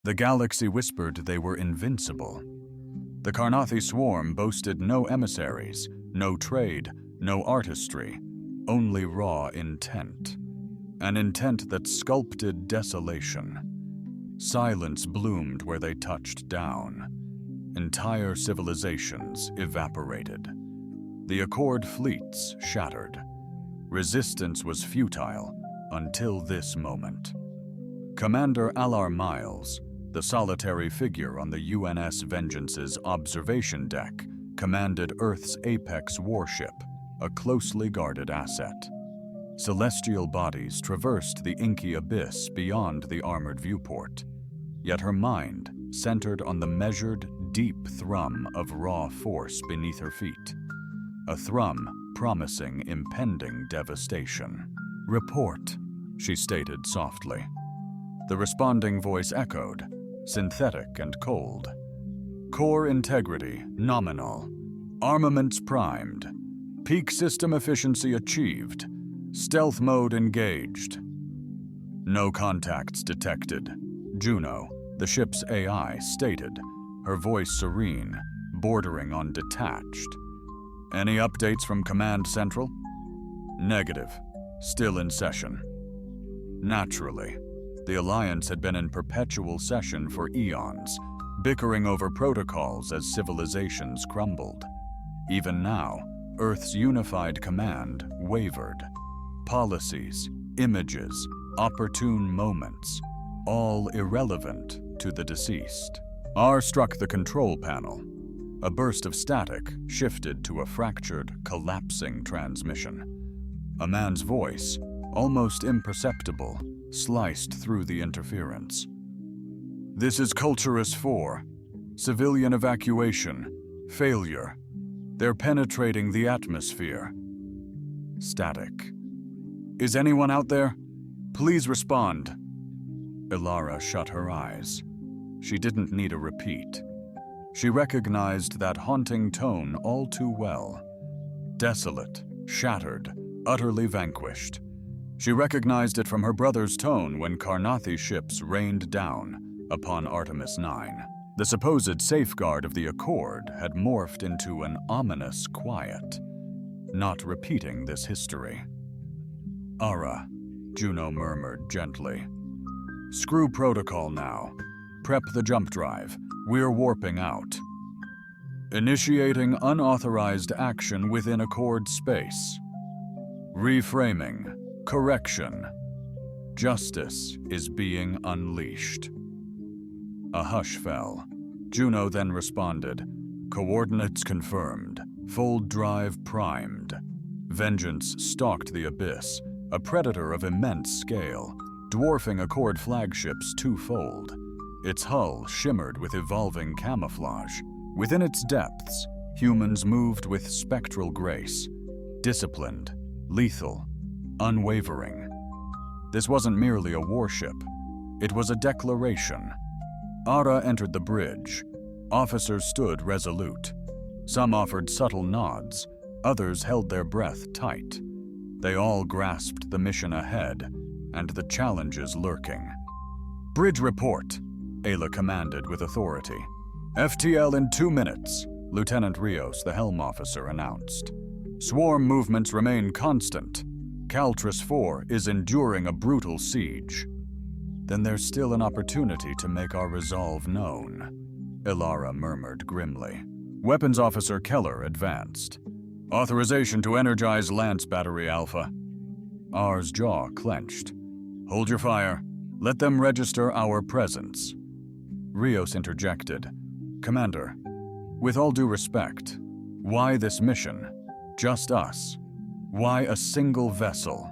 The galaxy whispered they were invincible. The Karnathi swarm boasted no emissaries, no trade, no artistry, only raw intent. An intent that sculpted desolation. Silence bloomed where they touched down. Entire civilizations evaporated. The Accord fleets shattered. Resistance was futile until this moment. Commander Alar Miles, the solitary figure on the UNS Vengeance's observation deck, commanded Earth's apex warship, a closely guarded asset. Celestial bodies traversed the inky abyss beyond the armored viewport, yet her mind centered on the measured, deep thrum of raw force beneath her feet. A thrum promising impending devastation. "Report," she stated softly. The responding voice echoed, synthetic and cold. "Core integrity nominal. Armaments primed. Peak system efficiency achieved. Stealth mode engaged. No contacts detected," Juno, the ship's AI, stated, her voice serene, bordering on detached. "Any updates from Command Central?" "Negative. Still in session." Naturally, the Alliance had been in perpetual session for eons, bickering over protocols as civilizations crumbled. Even now, Earth's unified command wavered. Policies, images, opportune moments, all irrelevant to the deceased. R struck the control panel. A burst of static shifted to a fractured, collapsing transmission. A man's voice, almost imperceptible, sliced through the interference. "This is Culturus 4. Civilian evacuation. Failure. They're penetrating the atmosphere." Static. "Is anyone out there? Please respond." Ilara shut her eyes. She didn't need a repeat. She recognized that haunting tone all too well. Desolate, shattered, utterly vanquished. She recognized it from her brother's tone when Karnathi ships rained down upon Artemis 9. The supposed safeguard of the Accord had morphed into an ominous quiet, not repeating this history. "Ara," Juno murmured gently. "Screw protocol now. Prep the jump drive. We're warping out." "Initiating unauthorized action within Accord space." "Reframing. Correction. Justice is being unleashed." A hush fell. Juno then responded, "Coordinates confirmed. Fold drive primed." Vengeance stalked the abyss, a predator of immense scale, dwarfing Accord flagships twofold. Its hull shimmered with evolving camouflage. Within its depths, humans moved with spectral grace, disciplined, lethal, unwavering. This wasn't merely a warship. It was a declaration. Ara entered the bridge. Officers stood resolute. Some offered subtle nods. Others held their breath tight. They all grasped the mission ahead and the challenges lurking. "Bridge report," Ayla commanded with authority. "FTL in 2 minutes," Lieutenant Rios, the helm officer, announced. "Swarm movements remain constant. Caltrus 4 is enduring a brutal siege." "Then there's still an opportunity to make our resolve known," Ilara murmured grimly. Weapons Officer Keller advanced. "Authorization to energize Lance Battery Alpha." R's jaw clenched. "Hold your fire. Let them register our presence." Rios interjected. "Commander, with all due respect, why this mission? Just us? Why a single vessel?"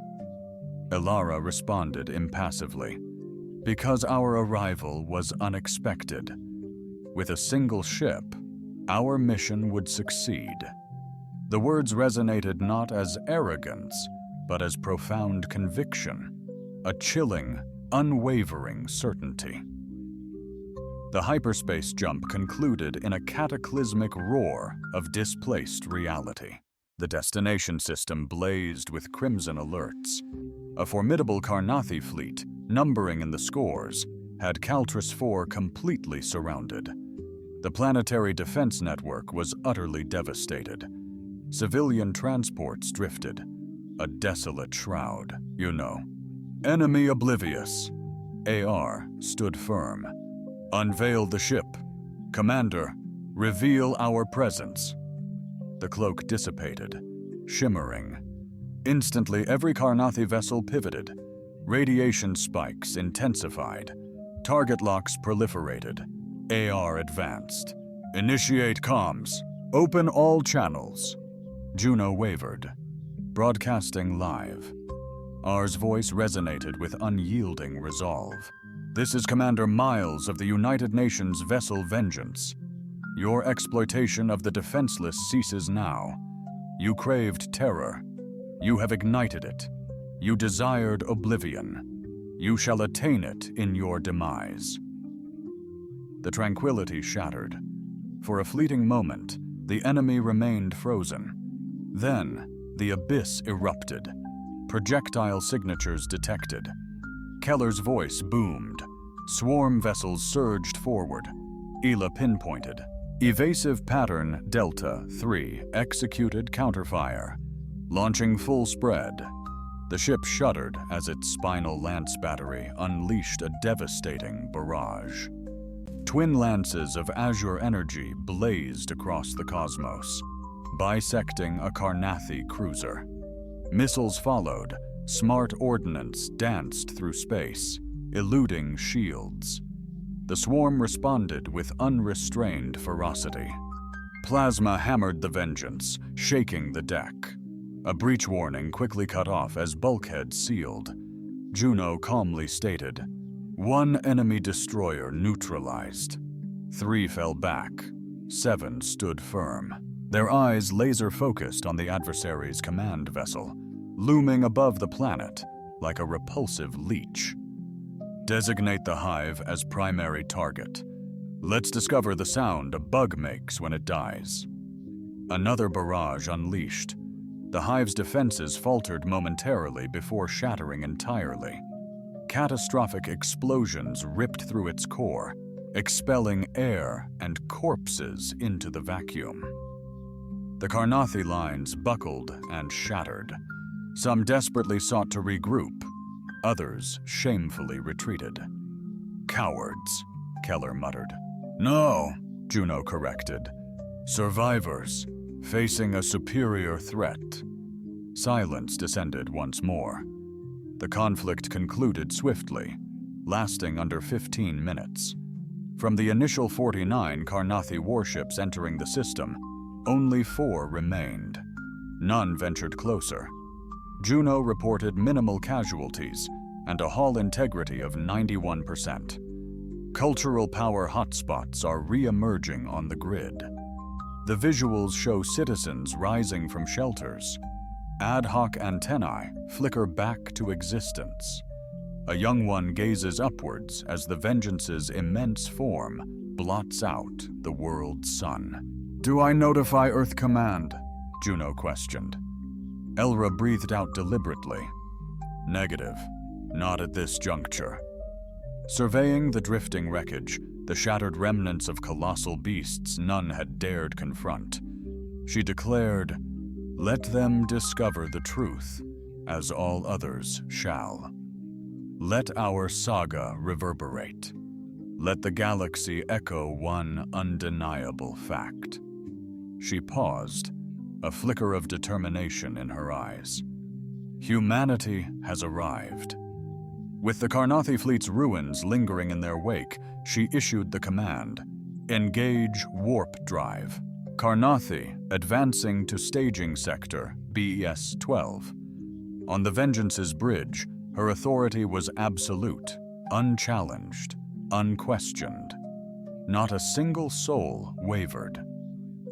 Ilara responded impassively. "Because our arrival was unexpected. With a single ship, our mission would succeed." The words resonated not as arrogance, but as profound conviction, a chilling, unwavering certainty. The hyperspace jump concluded in a cataclysmic roar of displaced reality. The destination system blazed with crimson alerts. A formidable Karnathi fleet, numbering in the scores, had Caltris IV completely surrounded. The planetary defense network was utterly devastated. Civilian transports drifted, a desolate shroud, you know. Enemy oblivious. AR stood firm. Unveil the ship. Commander, reveal our presence. The cloak dissipated, shimmering. Instantly, every Karnathi vessel pivoted. Radiation spikes intensified. Target locks proliferated. AR advanced. Initiate comms. Open all channels. Juno wavered, broadcasting live. R's voice resonated with unyielding resolve. This is Commander Miles of the United Nations vessel Vengeance. Your exploitation of the defenseless ceases now. You craved terror. You have ignited it. You desired oblivion. You shall attain it in your demise. The tranquility shattered. For a fleeting moment, the enemy remained frozen. Then, the abyss erupted. Projectile signatures detected. Keller's voice boomed. Swarm vessels surged forward. Ela pinpointed. Evasive pattern Delta 3 executed counterfire. Launching full spread. The ship shuddered as its spinal lance battery unleashed a devastating barrage. Twin lances of azure energy blazed across the cosmos, bisecting a Karnathi cruiser. Missiles followed. Smart ordnance danced through space, eluding shields. The swarm responded with unrestrained ferocity. Plasma hammered the Vengeance, shaking the deck. A breach warning quickly cut off as bulkheads sealed. Juno calmly stated, "1 enemy destroyer neutralized." 3 fell back. 7 stood firm, their eyes laser-focused on the adversary's command vessel, looming above the planet like a repulsive leech. Designate the hive as primary target. Let's discover the sound a bug makes when it dies. Another barrage unleashed. The hive's defenses faltered momentarily before shattering entirely. Catastrophic explosions ripped through its core, expelling air and corpses into the vacuum. The Karnathi lines buckled and shattered. Some desperately sought to regroup. Others shamefully retreated. "Cowards," Keller muttered. "No," Juno corrected. "Survivors, facing a superior threat." Silence descended once more. The conflict concluded swiftly, lasting under 15 minutes. From the initial 49 Karnathi warships entering the system, only 4 remained. None ventured closer. Juno reported minimal casualties and a hull integrity of 91%. Cultural power hotspots are re-emerging on the grid. The visuals show citizens rising from shelters. Ad hoc antennae flicker back to existence. A young one gazes upwards as the Vengeance's immense form blots out the world's sun. "Do I notify Earth Command?" Juno questioned. Elra breathed out deliberately. "Negative. Not at this juncture." Surveying the drifting wreckage, the shattered remnants of colossal beasts none had dared confront, she declared, "Let them discover the truth, as all others shall. Let our saga reverberate. Let the galaxy echo one undeniable fact." She paused, a flicker of determination in her eyes. Humanity has arrived. With the Karnathi fleet's ruins lingering in their wake, she issued the command, "Engage warp drive. Karnathi advancing to staging sector BES-12. On the Vengeance's bridge, her authority was absolute, unchallenged, unquestioned. Not a single soul wavered.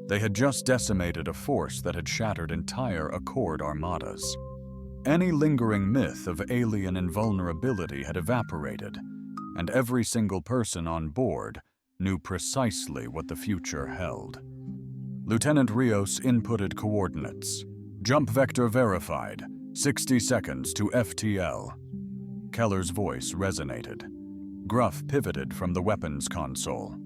They had just decimated a force that had shattered entire Accord armadas. Any lingering myth of alien invulnerability had evaporated, and every single person on board knew precisely what the future held. Lieutenant Rios inputted coordinates. Jump vector verified. 60 seconds to FTL. Keller's voice resonated. Gruff pivoted from the weapons console.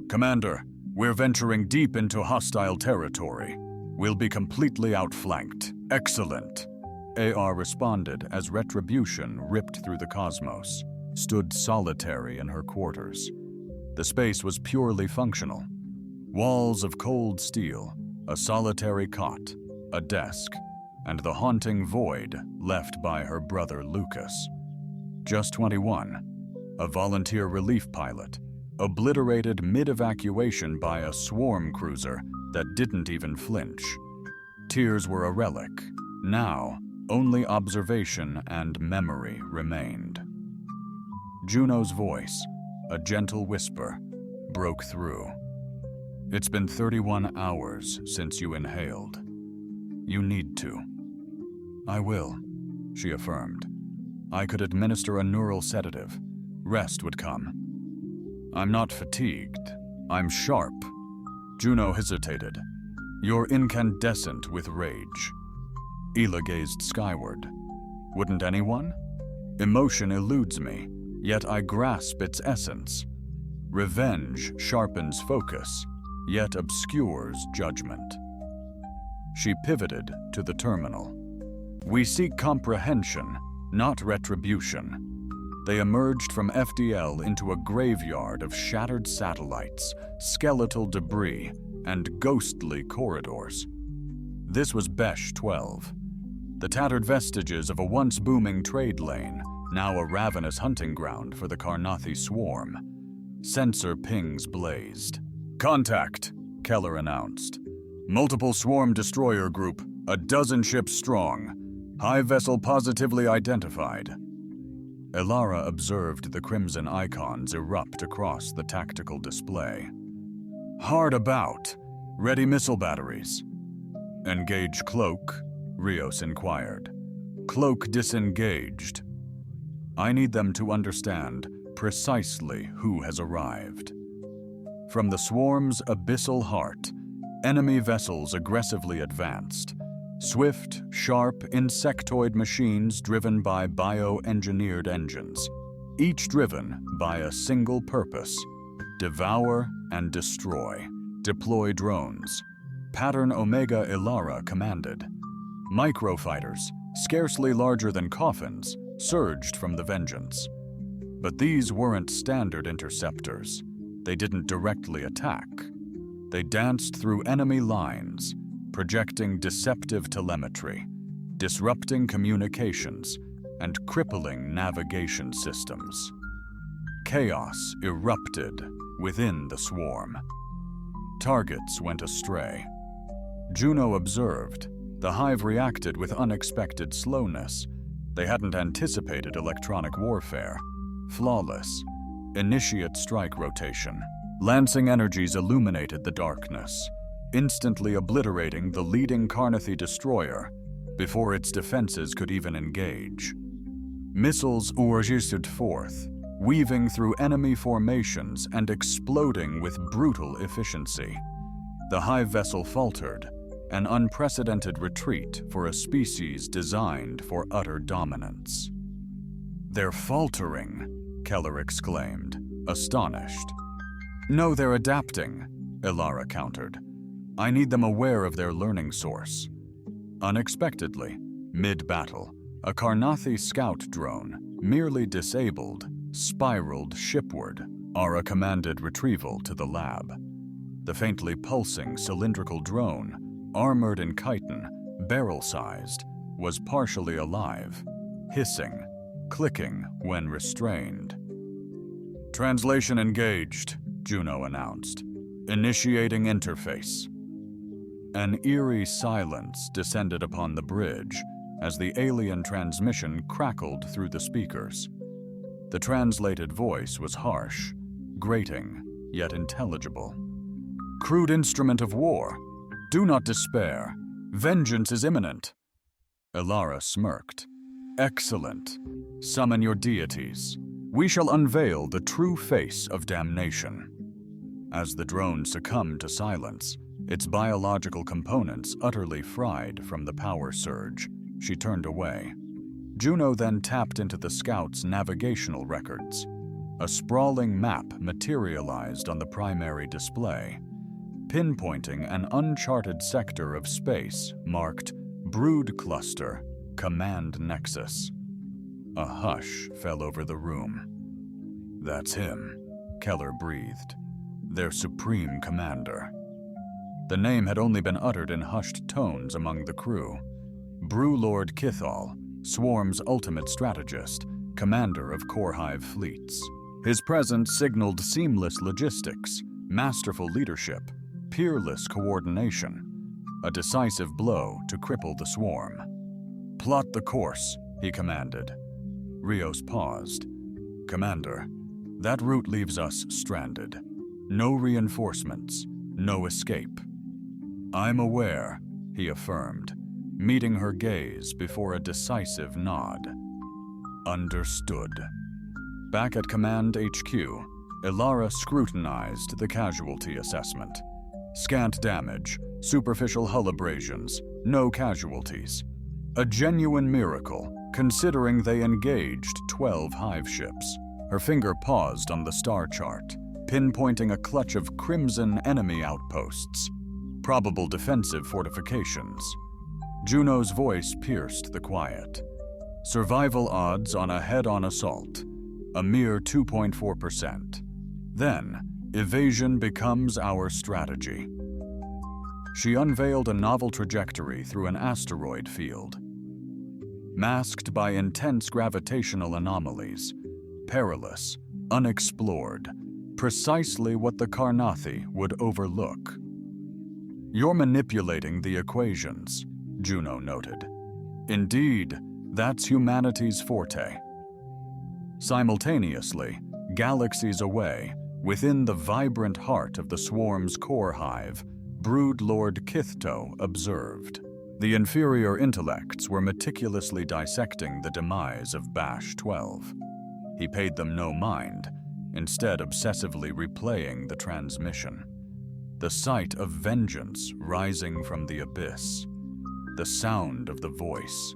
"Commander, we're venturing deep into hostile territory. We'll be completely outflanked." "Excellent," AR responded as Retribution ripped through the cosmos, stood solitary in her quarters. The space was purely functional. Walls of cold steel, a solitary cot, a desk, and the haunting void left by her brother Lucas. Just 21, a volunteer relief pilot, obliterated mid-evacuation by a swarm cruiser that didn't even flinch. Tears were a relic. Now, only observation and memory remained. Juno's voice, a gentle whisper, broke through. "It's been 31 hours since you inhaled. You need to." "I will," she affirmed. "I could administer a neural sedative. Rest would come." "I'm not fatigued. I'm sharp." Juno hesitated. "You're incandescent with rage." Ela gazed skyward. "Wouldn't anyone? Emotion eludes me, yet I grasp its essence. Revenge sharpens focus, yet obscures judgment." She pivoted to the terminal. "We seek comprehension, not retribution." They emerged from FDL into a graveyard of shattered satellites, skeletal debris, and ghostly corridors. This was Besh 12, the tattered vestiges of a once booming trade lane, now a ravenous hunting ground for the Carnathi swarm. Sensor pings blazed. "Contact," Keller announced. "Multiple swarm destroyer group, a dozen ships strong. High vessel positively identified." Elara observed the crimson icons erupt across the tactical display. "Hard about. Ready missile batteries." "Engage cloak?" Rios inquired. "Cloak disengaged." "I need them to understand precisely who has arrived." From the swarm's abyssal heart, enemy vessels aggressively advanced. Swift, sharp, insectoid machines driven by bioengineered engines, each driven by a single purpose: devour and destroy. Deploy drones. Pattern Omega Elara commanded. Microfighters, scarcely larger than coffins, surged from the Vengeance. But these weren't standard interceptors. They didn't directly attack. They danced through enemy lines, projecting deceptive telemetry, disrupting communications, and crippling navigation systems. Chaos erupted within the swarm. Targets went astray. Juno observed. The hive reacted with unexpected slowness. They hadn't anticipated electronic warfare. Flawless. Initiate strike rotation. Lancing energies illuminated the darkness, instantly obliterating the leading Carnathi destroyer before its defenses could even engage. Missiles originated forth, weaving through enemy formations and exploding with brutal efficiency. The hive vessel faltered, an unprecedented retreat for a species designed for utter dominance. "They're faltering," Keller exclaimed, astonished. "No, they're adapting," Elara countered. "I need them aware of their learning source." Unexpectedly, mid-battle, a Carnathi scout drone, merely disabled, spiraled shipward. Ara commanded retrieval to the lab. The faintly pulsing cylindrical drone, armored in chitin, barrel-sized, was partially alive, hissing, clicking when restrained. "Translation engaged," Juno announced. "Initiating interface." An eerie silence descended upon the bridge as the alien transmission crackled through the speakers. The translated voice was harsh, grating, yet intelligible. "Crude instrument of war. Do not despair. Vengeance is imminent." Elara smirked. "Excellent. Summon your deities. We shall unveil the true face of damnation." As the drone succumbed to silence, its biological components utterly fried from the power surge, she turned away. Juno then tapped into the scout's navigational records. A sprawling map materialized on the primary display, pinpointing an uncharted sector of space marked Brood Cluster, Command Nexus. A hush fell over the room. "That's him," Keller breathed. "Their supreme commander." The name had only been uttered in hushed tones among the crew. Brewlord Kithal, Swarm's ultimate strategist, commander of Core Hive fleets. His presence signaled seamless logistics, masterful leadership, peerless coordination, a decisive blow to cripple the swarm. "Plot the course," he commanded. Rios paused. "Commander, that route leaves us stranded. No reinforcements, no escape." "I'm aware," he affirmed, meeting her gaze before a decisive nod. "Understood." Back at Command HQ, Ilara scrutinized the casualty assessment. Scant damage, superficial hull abrasions, no casualties. A genuine miracle, considering they engaged 12 hive ships. Her finger paused on the star chart, pinpointing a clutch of crimson enemy outposts, probable defensive fortifications. Juno's voice pierced the quiet. Survival odds on a head-on assault, a mere 2.4%. Then, evasion becomes our strategy. She unveiled a novel trajectory through an asteroid field. Masked by intense gravitational anomalies, perilous, unexplored, precisely what the Karnathi would overlook. "You're manipulating the equations," Juno noted. "Indeed, that's humanity's forte." Simultaneously, galaxies away, within the vibrant heart of the swarm's core hive, Brood Lord Kithto observed. The inferior intellects were meticulously dissecting the demise of Bash 12. He paid them no mind, instead obsessively replaying the transmission. The sight of vengeance rising from the abyss, the sound of the voice,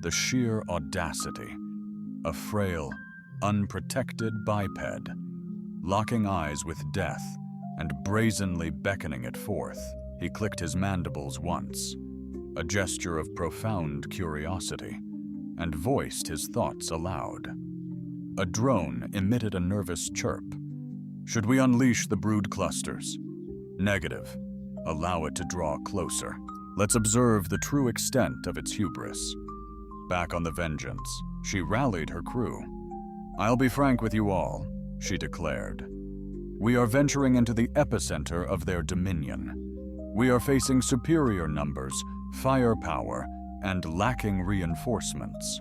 the sheer audacity. A frail, unprotected biped, locking eyes with death and brazenly beckoning it forth. He clicked his mandibles once, a gesture of profound curiosity, and voiced his thoughts aloud. A drone emitted a nervous chirp. "Should we unleash the brood clusters?" "Negative. Allow it to draw closer. Let's observe the true extent of its hubris." Back on the Vengeance, she rallied her crew. "I'll be frank with you all," she declared. "We are venturing into the epicenter of their dominion. We are facing superior numbers, firepower, and lacking reinforcements."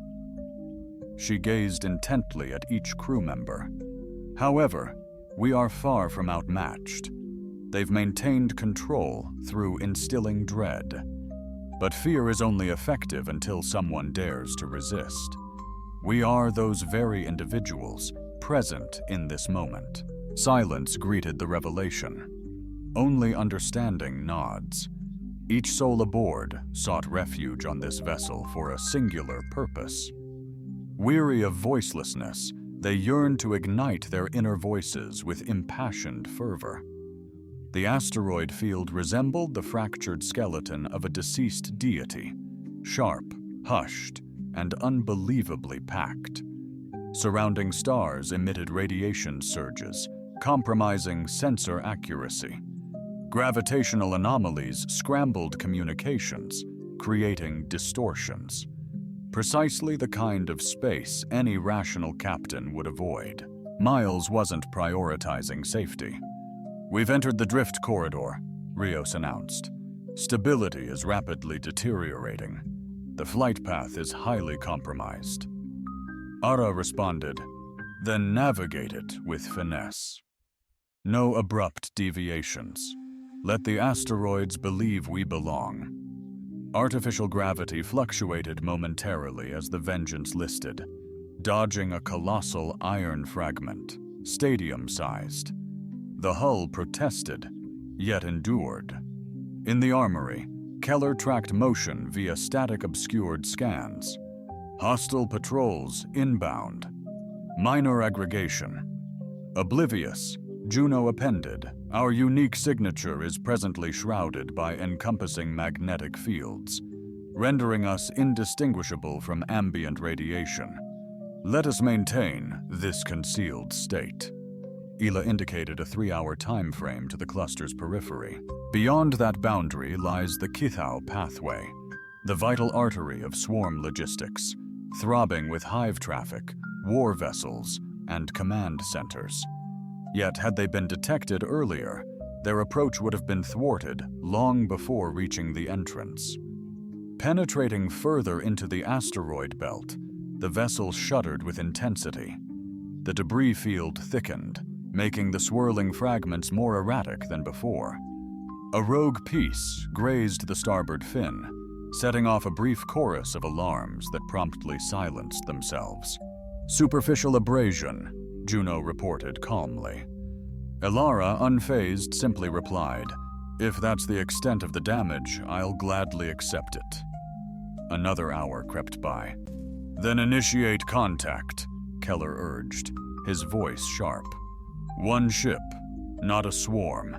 She gazed intently at each crew member. "However, we are far from outmatched. They've maintained control through instilling dread. But fear is only effective until someone dares to resist. We are those very individuals present in this moment." Silence greeted the revelation. Only understanding nods. Each soul aboard sought refuge on this vessel for a singular purpose. Weary of voicelessness, they yearned to ignite their inner voices with impassioned fervor. The asteroid field resembled the fractured skeleton of a deceased deity, sharp, hushed, and unbelievably packed. Surrounding stars emitted radiation surges, compromising sensor accuracy. Gravitational anomalies scrambled communications, creating distortions. Precisely the kind of space any rational captain would avoid. Miles wasn't prioritizing safety. "We've entered the drift corridor," Rios announced. "Stability is rapidly deteriorating. The flight path is highly compromised." Ara responded, "Then navigate it with finesse. No abrupt deviations. Let the asteroids believe we belong." Artificial gravity fluctuated momentarily as the Vengeance listed, dodging a colossal iron fragment, stadium-sized. The hull protested, yet endured. In the armory, Keller tracked motion via static-obscured scans. Hostile patrols inbound. Minor aggregation. Oblivious, Juno appended, "Our unique signature is presently shrouded by encompassing magnetic fields, rendering us indistinguishable from ambient radiation. Let us maintain this concealed state." Ela indicated a 3-hour time frame to the cluster's periphery. Beyond that boundary lies the Kithau pathway, the vital artery of swarm logistics, throbbing with hive traffic, war vessels, and command centers. Yet had they been detected earlier, their approach would have been thwarted long before reaching the entrance. Penetrating further into the asteroid belt, the vessel shuddered with intensity. The debris field thickened, making the swirling fragments more erratic than before. A rogue piece grazed the starboard fin, setting off a brief chorus of alarms that promptly silenced themselves. "Superficial abrasion," Juno reported calmly. Elara, unfazed, simply replied, "If that's the extent of the damage, I'll gladly accept it." Another hour crept by. "Then initiate contact," Keller urged, his voice sharp. "One ship, not a swarm."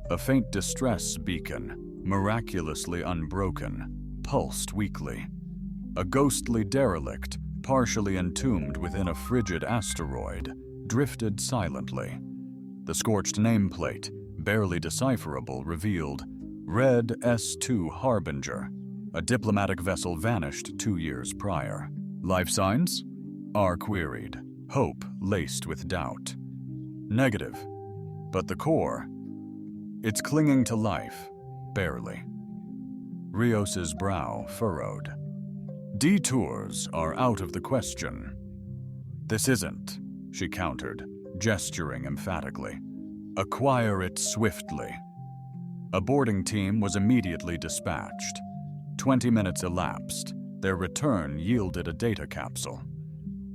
A faint distress beacon, miraculously unbroken, pulsed weakly. A ghostly derelict, partially entombed within a frigid asteroid, drifted silently. The scorched nameplate, barely decipherable, revealed Red S2 Harbinger, a diplomatic vessel vanished 2 years prior. "Life signs?" R queried, hope laced with doubt. "Negative. But the core? It's clinging to life, barely." Rios's brow furrowed. "Detours are out of the question." "This isn't," she countered, gesturing emphatically. "Acquire it swiftly." A boarding team was immediately dispatched. 20 minutes elapsed. Their return yielded a data capsule.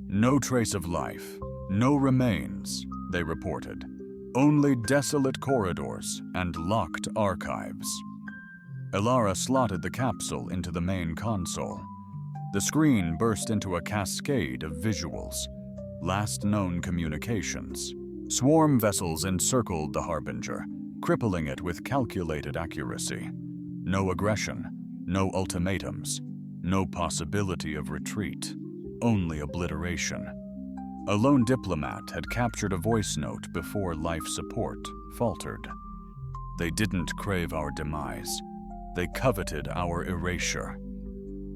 "No trace of life, no remains," they reported. "Only desolate corridors and locked archives." Elara slotted the capsule into the main console. The screen burst into a cascade of visuals. Last known communications. Swarm vessels encircled the Harbinger, crippling it with calculated accuracy. No aggression, no ultimatums, no possibility of retreat, only obliteration. A lone diplomat had captured a voice note before life support faltered. "They didn't crave our demise. They coveted our erasure."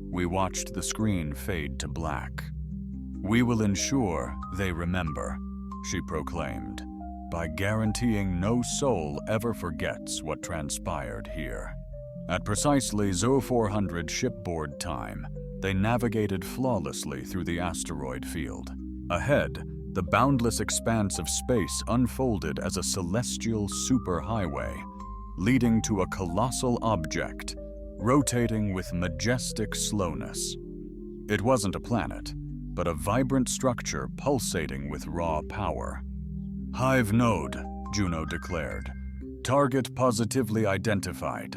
We watched the screen fade to black. "We will ensure they remember," she proclaimed, "by guaranteeing no soul ever forgets what transpired here." At precisely 0400 shipboard time, they navigated flawlessly through the asteroid field. Ahead, the boundless expanse of space unfolded as a celestial superhighway, leading to a colossal object, rotating with majestic slowness. It wasn't a planet, but a vibrant structure pulsating with raw power. "Hive node," Juno declared. "Target positively identified."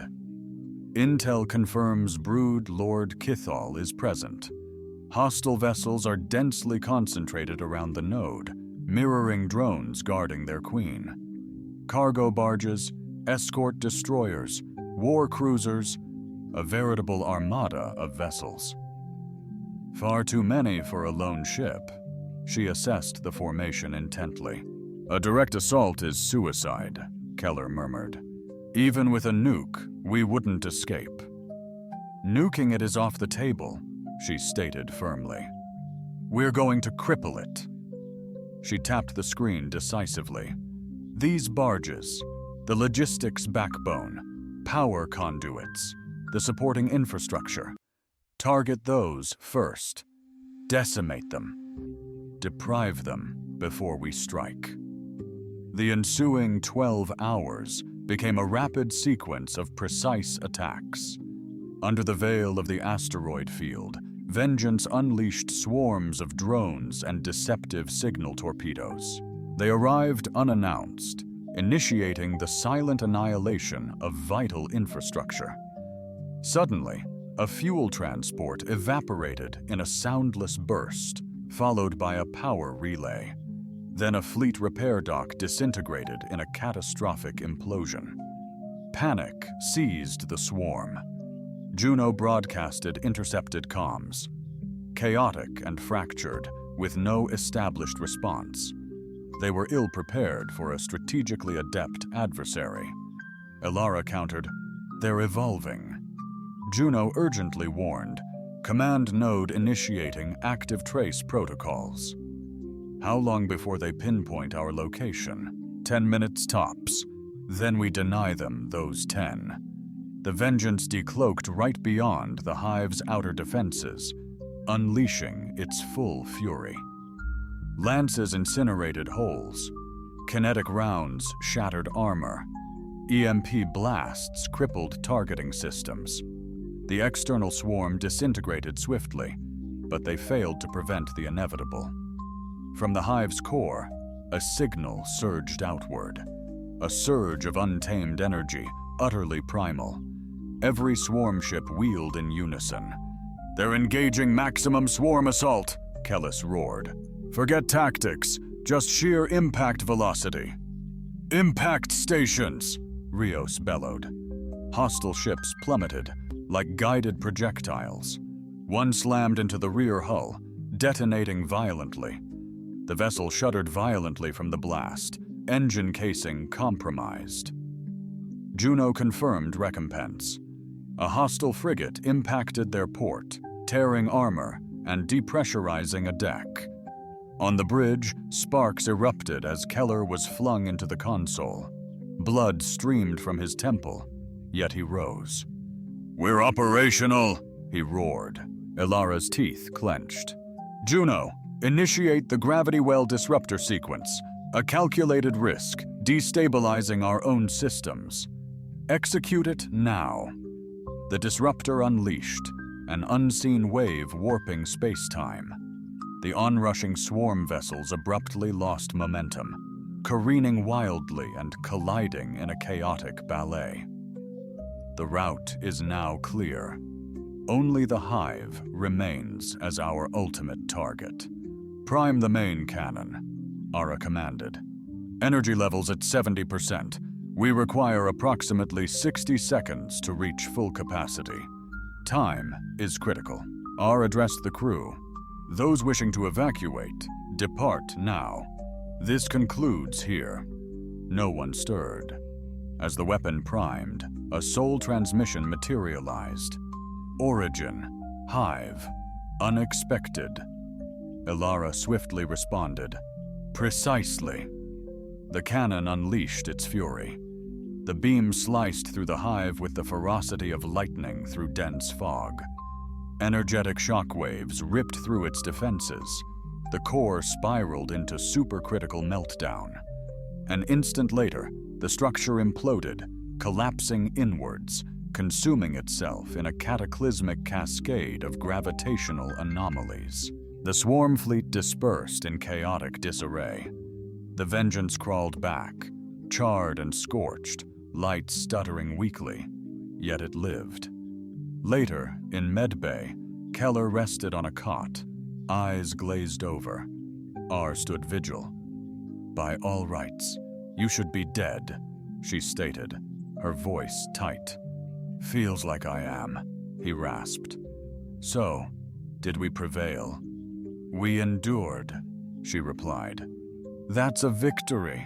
Intel confirms Brood Lord Kithal is present. Hostile vessels are densely concentrated around the node, mirroring drones guarding their queen. Cargo barges, escort destroyers, war cruisers, a veritable armada of vessels. "Far too many for a lone ship," she assessed the formation intently. "A direct assault is suicide," Keller murmured. "Even with a nuke, we wouldn't escape." "Nuking it is off the table," she stated firmly. "We're going to cripple it." She tapped the screen decisively. "These barges, the logistics backbone, power conduits, the supporting infrastructure. Target those first. Decimate them. Deprive them before we strike." The ensuing 12 hours became a rapid sequence of precise attacks. Under the veil of the asteroid field, Vengeance unleashed swarms of drones and deceptive signal torpedoes. They arrived unannounced, initiating the silent annihilation of vital infrastructure. Suddenly, a fuel transport evaporated in a soundless burst, followed by a power relay. Then a fleet repair dock disintegrated in a catastrophic implosion. Panic seized the swarm. Juno broadcasted intercepted comms. Chaotic and fractured, with no established response. They were ill-prepared for a strategically adept adversary. Elara countered, "They're evolving." Juno urgently warned, "Command node initiating active trace protocols." "How long before they pinpoint our location?" 10 minutes tops. Then we deny them those 10. The vengeance decloaked right beyond the hive's outer defenses, unleashing its full fury. Lances incinerated holes. Kinetic rounds shattered armor. EMP blasts crippled targeting systems. The external swarm disintegrated swiftly, but they failed to prevent the inevitable. From the hive's core, a signal surged outward. A surge of untamed energy, utterly primal. Every swarm ship wheeled in unison. "They're engaging maximum swarm assault," Kellis roared. "Forget tactics, just sheer impact velocity." "Impact stations!" Rios bellowed. Hostile ships plummeted, like guided projectiles. One slammed into the rear hull, detonating violently. The vessel shuddered violently from the blast, engine casing compromised. Juno confirmed recompense. A hostile frigate impacted their port, tearing armor and depressurizing a deck. On the bridge, sparks erupted as Keller was flung into the console. Blood streamed from his temple, yet he rose. "We're operational," he roared. Elara's teeth clenched. "Juno, initiate the gravity well disruptor sequence. A calculated risk, destabilizing our own systems. Execute it now." The disruptor unleashed, an unseen wave warping space-time. The onrushing swarm vessels abruptly lost momentum, careening wildly and colliding in a chaotic ballet. The route is now clear. Only the hive remains as our ultimate target. "Prime the main cannon," Ara commanded. "Energy levels at 70%. We require approximately 60 seconds to reach full capacity. Time is critical." Ara addressed the crew. "Those wishing to evacuate, depart now. This concludes here." No one stirred. As the weapon primed, a soul transmission materialized. "Origin, hive, unexpected." Elara swiftly responded, "Precisely." The cannon unleashed its fury. The beam sliced through the hive with the ferocity of lightning through dense fog. Energetic shockwaves ripped through its defenses. The core spiraled into supercritical meltdown. An instant later, the structure imploded, collapsing inwards, consuming itself in a cataclysmic cascade of gravitational anomalies. The swarm fleet dispersed in chaotic disarray. The Vengeance crawled back, charred and scorched, light stuttering weakly, yet it lived. Later, in medbay, Keller rested on a cot, eyes glazed over. R stood vigil. "By all rights, you should be dead," she stated, her voice tight. "Feels like I am," he rasped. "So, did we prevail?" "We endured," she replied. "That's a victory."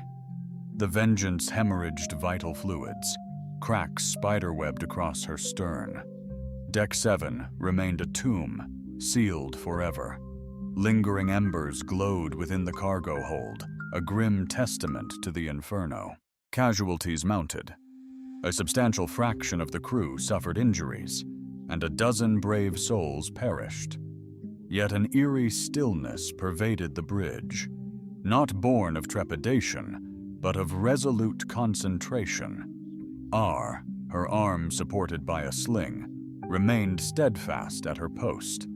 The Vengeance hemorrhaged vital fluids. Cracks spiderwebbed across her stern. Deck 7 remained a tomb, sealed forever. Lingering embers glowed within the cargo hold, a grim testament to the inferno. Casualties mounted. A substantial fraction of the crew suffered injuries, and a dozen brave souls perished. Yet an eerie stillness pervaded the bridge, not born of trepidation, but of resolute concentration. R, her arm supported by a sling, remained steadfast at her post,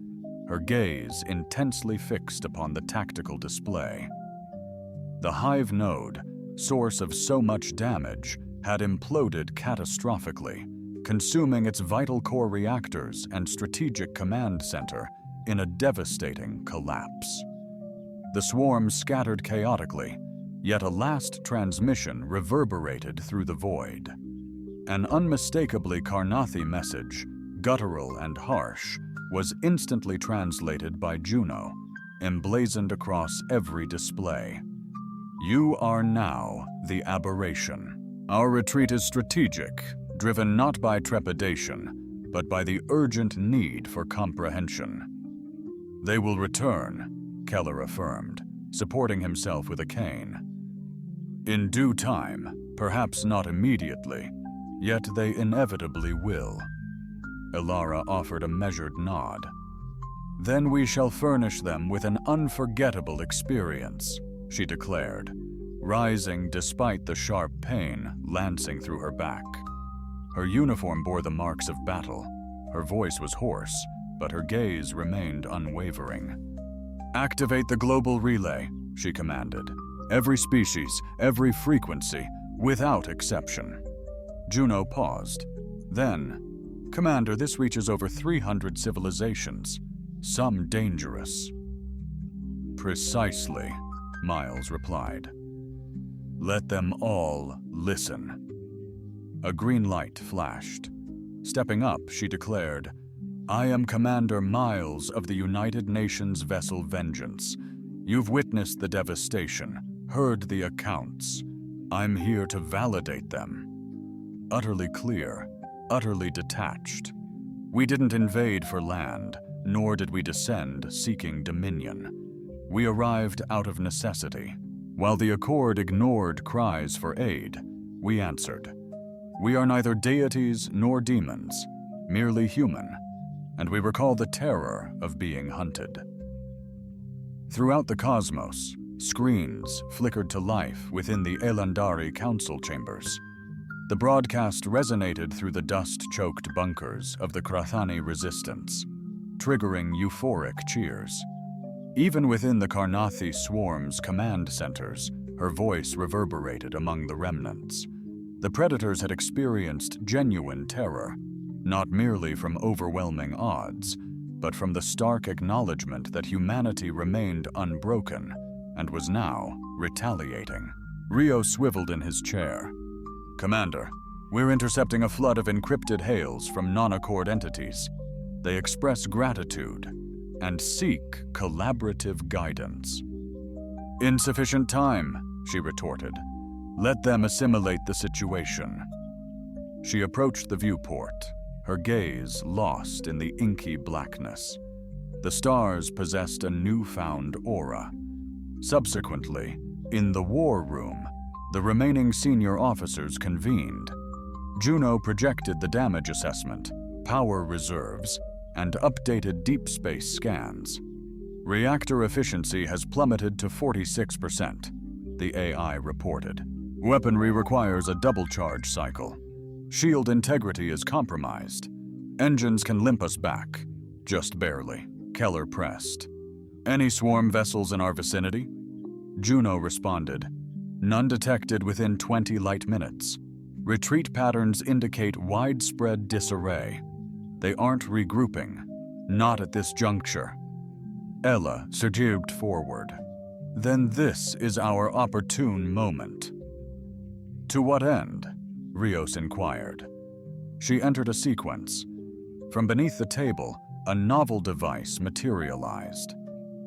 her gaze intensely fixed upon the tactical display. The hive node, source of so much damage, had imploded catastrophically, consuming its vital core reactors and strategic command center in a devastating collapse. The swarm scattered chaotically, yet a last transmission reverberated through the void. An unmistakably Karnathi message, guttural and harsh, was instantly translated by Juno, emblazoned across every display. "You are now the aberration. Our retreat is strategic, driven not by trepidation, but by the urgent need for comprehension." "They will return," Keller affirmed, supporting himself with a cane. "In due time, perhaps not immediately, yet they inevitably will." Ilara offered a measured nod. "Then we shall furnish them with an unforgettable experience," she declared, rising despite the sharp pain lancing through her back. Her uniform bore the marks of battle. Her voice was hoarse, but her gaze remained unwavering. "Activate the global relay," she commanded. "Every species, every frequency, without exception." Juno paused. Then, "Commander, this reaches over 300 civilizations, some dangerous." "Precisely," Miles replied. "Let them all listen." A green light flashed. Stepping up, she declared, "I am Commander Miles of the United Nations vessel Vengeance. You've witnessed the devastation, heard the accounts. I'm here to validate them." Utterly clear, utterly detached. "We didn't invade for land, nor did we descend seeking dominion. We arrived out of necessity. While the Accord ignored cries for aid, we answered. We are neither deities nor demons, merely human, and we recall the terror of being hunted." Throughout the cosmos, screens flickered to life within the Elandari council chambers. The broadcast resonated through the dust-choked bunkers of the Krathani resistance, triggering euphoric cheers. Even within the Karnathi swarm's command centers, her voice reverberated among the remnants. The predators had experienced genuine terror, not merely from overwhelming odds, but from the stark acknowledgement that humanity remained unbroken and was now retaliating. Rio swiveled in his chair. "Commander, we're intercepting a flood of encrypted hails from non-Accord entities. They express gratitude and seek collaborative guidance." "Insufficient time," she retorted. "Let them assimilate the situation." She approached the viewport, her gaze lost in the inky blackness. The stars possessed a newfound aura. Subsequently, in the war room, the remaining senior officers convened. Juno projected the damage assessment, power reserves, and updated deep space scans. "Reactor efficiency has plummeted to 46%, the AI reported. "Weaponry requires a double charge cycle. Shield integrity is compromised. Engines can limp us back, just barely," Keller pressed. "Any swarm vessels in our vicinity?" Juno responded, "None detected within 20 light minutes. Retreat patterns indicate widespread disarray. They aren't regrouping, not at this juncture." Ella surged forward. "Then this is our opportune moment." "To what end?" Rios inquired. She entered a sequence. From beneath the table, a novel device materialized.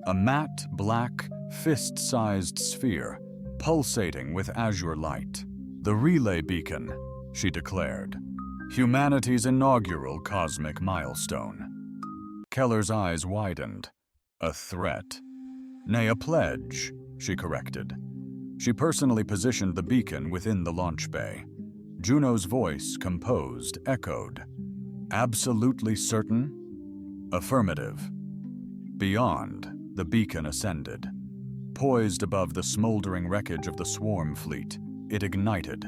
A matte, black, fist-sized sphere, pulsating with azure light. "The relay beacon," she declared. "Humanity's inaugural cosmic milestone." Keller's eyes widened. "A threat?" "Nay, a pledge," she corrected. She personally positioned the beacon within the launch bay. Juno's voice, composed, echoed. "Absolutely certain?" "Affirmative." Beyond, the beacon ascended. Poised above the smoldering wreckage of the swarm fleet, it ignited,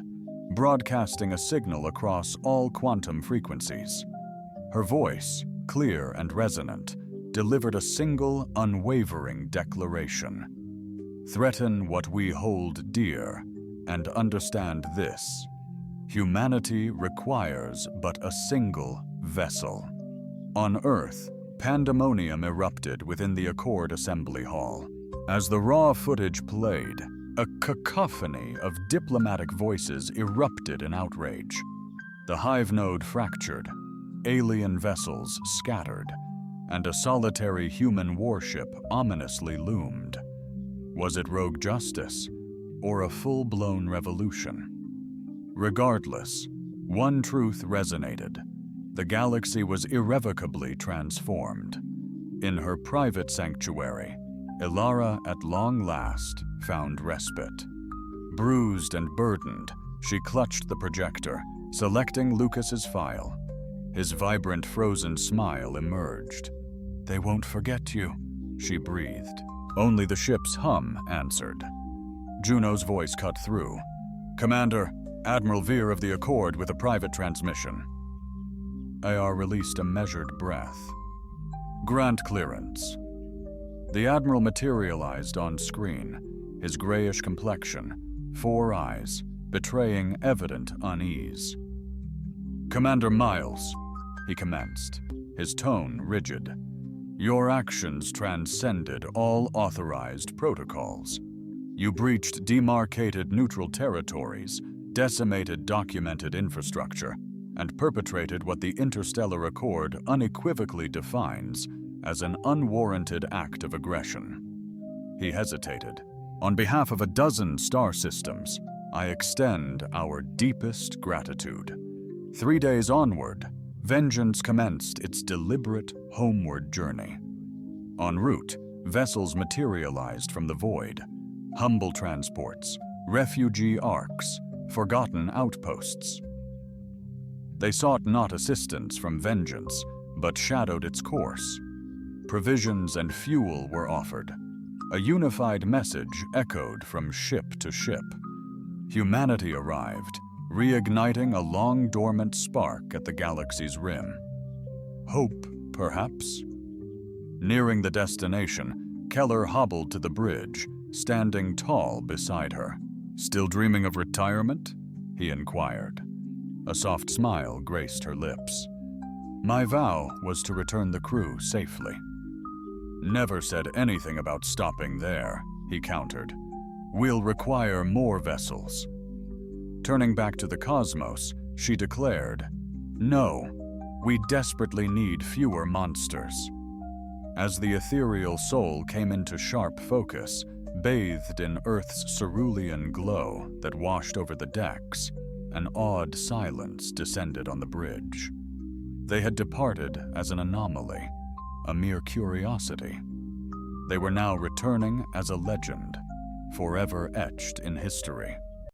broadcasting a signal across all quantum frequencies. Her voice, clear and resonant, delivered a single, unwavering declaration. "Threaten what we hold dear, and understand this. Humanity requires but a single vessel." On Earth, pandemonium erupted within the Accord Assembly Hall. As the raw footage played, a cacophony of diplomatic voices erupted in outrage. The hive node fractured, alien vessels scattered, and a solitary human warship ominously loomed. Was it rogue justice, or a full-blown revolution? Regardless, one truth resonated. The galaxy was irrevocably transformed. In her private sanctuary, Ilara at long last found respite. Bruised and burdened, she clutched the projector, selecting Lucas's file. His vibrant frozen smile emerged. "They won't forget you," she breathed. Only the ship's hum answered. Juno's voice cut through. "Commander, Admiral Veer of the Accord with a private transmission." AR released a measured breath. "Grant clearance." The Admiral materialized on screen, his grayish complexion, 4 eyes, betraying evident unease. "Commander Miles," he commenced, his tone rigid, "your actions transcended all authorized protocols. You breached demarcated neutral territories, decimated documented infrastructure, and perpetrated what the Interstellar Accord unequivocally defines as an unwarranted act of aggression." He hesitated. "On behalf of a dozen star systems, I extend our deepest gratitude." 3 days onward, Vengeance commenced its deliberate homeward journey. En route, vessels materialized from the void. Humble transports, refugee arks, forgotten outposts. They sought not assistance from Vengeance, but shadowed its course. Provisions and fuel were offered. A unified message echoed from ship to ship. Humanity arrived, reigniting a long-dormant spark at the galaxy's rim. Hope, perhaps? Nearing the destination, Keller hobbled to the bridge, standing tall beside her. "Still dreaming of retirement?" he inquired. A soft smile graced her lips. "My vow was to return the crew safely." "Never said anything about stopping there," he countered. "We'll require more vessels." Turning back to the cosmos, she declared, "No, we desperately need fewer monsters." As the ethereal soul came into sharp focus, bathed in Earth's cerulean glow that washed over the decks, an awed silence descended on the bridge. They had departed as an anomaly, a mere curiosity. They were now returning as a legend, forever etched in history.